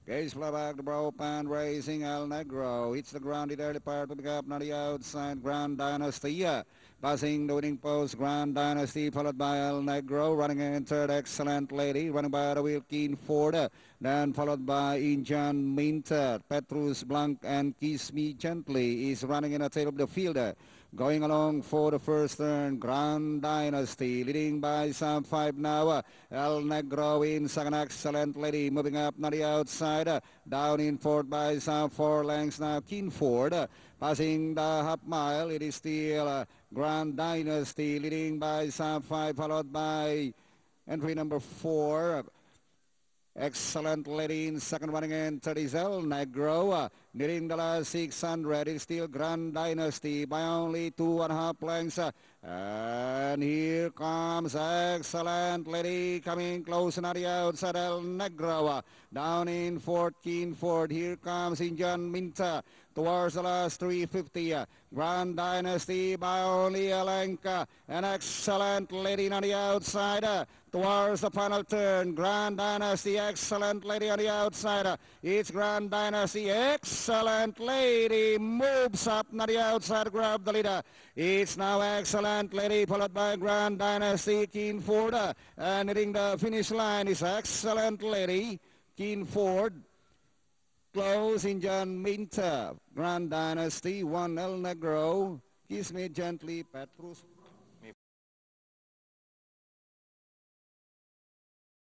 Gage fly back the brow pan racing El Negro. Hits the ground in the early part of the gap, now the outside Grand Dynasty. Passing the winning post, Grand Dynasty, followed by El Negro. Running in third, Excellent Lady. Running by the wheel, Keen Ford. Then followed by Indian Minter. Petrus Blanc and Kiss Me Gently is running in the tail of the field. Going along for the first turn, Grand Dynasty leading by some 5 now. El Negro in second, Excellent Lady moving up on the outside. Down in fourth by some 4 lengths now, Keen Ford. Passing the half mile, it is still Grand Dynasty leading by some 5, followed by entry number 4. Excellent Lady in second, running in third is El Negro. Nearing the last 600, it's still Grand Dynasty by only 2.5 lengths. And here comes Excellent Lady coming close on the outside, El Negro. Down in 14 Ford, here comes Indian Minta towards the last 350. Grand Dynasty by only a length. An Excellent Lady on the outside. Towards the final turn, Grand Dynasty, Excellent Lady on the outside. It's Grand Dynasty, Excellent Lady moves up on the outside, grab the leader. It's now Excellent Lady, followed by Grand Dynasty, Keen Ford. And hitting the finish line is Excellent Lady, Keen Ford. Close Indian Minta, Grand Dynasty, 1 El Negro, Kiss Me Gently, Petrus.